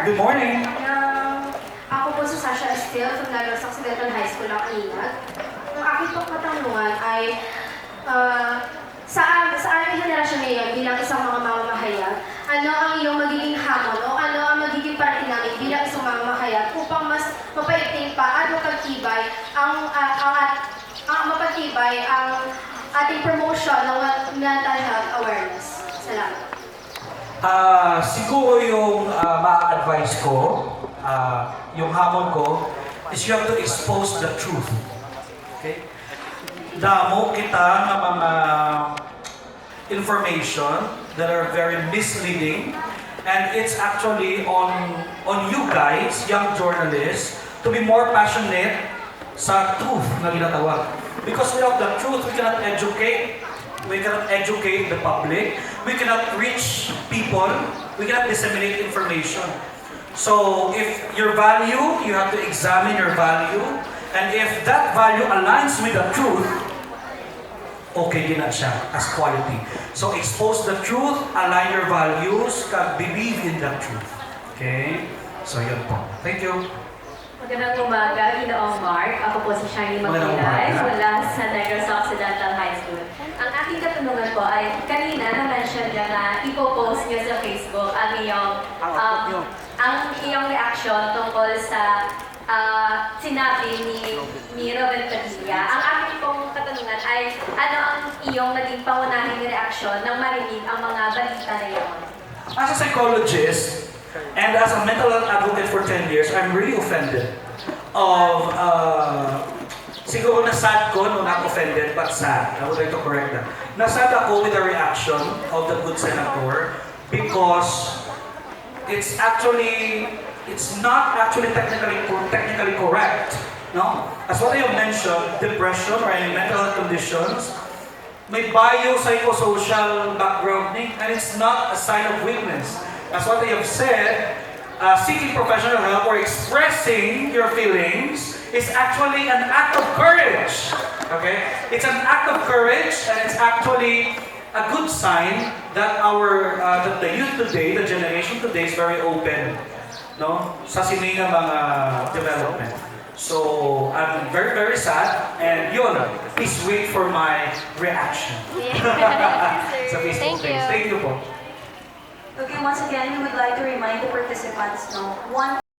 Good morning. Ako po si Sasha Estil from Lagos Occidental High School ng Alinag. Ang aking pong katanungan ay sa aming henerasyon ngayon bilang isang mga mamamahayag, ano ang iyong magiging hamon o ano ang magiging parte namin bilang isang mamamahayag upang mas mapaigting pa at mapagtibay ang ating promotion ng mental health awareness. Salamat. Siguro yung ma-advise ko, yung hamon ko, is you have to expose the truth. Okay? Damo kita ng mga information that are very misleading, and it's actually on you guys, young journalists, to be more passionate sa truth na ginatawag. Because without the truth, we cannot educate. We cannot educate the public. We cannot reach people. We cannot disseminate information. So, if your value, you have to examine your value. And if that value aligns with the truth, okay din na siya as quality. So, expose the truth, align your values, believe in the truth. Okay? So, yun po. Thank you. Magandang umaga, Ginoong Mark. Ako po si Shiny Magpilay mula sa Negros Occidental High School. Ang aking katanungan po ay, kanina na-mention niya na ipopost niya sa Facebook ang iyong reaction tungkol sa sinabi ni Robert Padilla. Ang aking pong katanungan ay, ano ang iyong naging pangunahing reaksyon nang marinig ang mga balita na iyon? As a psychologist, and as a mental health advocate for 10 years, I'm really offended of, siguro na-sad ko, no, not offended, but sad. I would like to correct that. Na-sad ako with the reaction of the good senator because it's not actually technically correct. No? As what I have mentioned, depression or any mental health conditions, may biopsychosocial background, and it's not a sign of weakness. As what I have said, seeking professional help or expressing your feelings is actually an act of courage. Okay? It's an act of courage, and it's actually a good sign that that the youth today, the generation today, is very open, no, sa sininga mga development. So I'm very, very sad, and yun, please wait for my reaction. Sa Facebook page. Thank you po. Okay, once again, we would like to remind the participants, no, one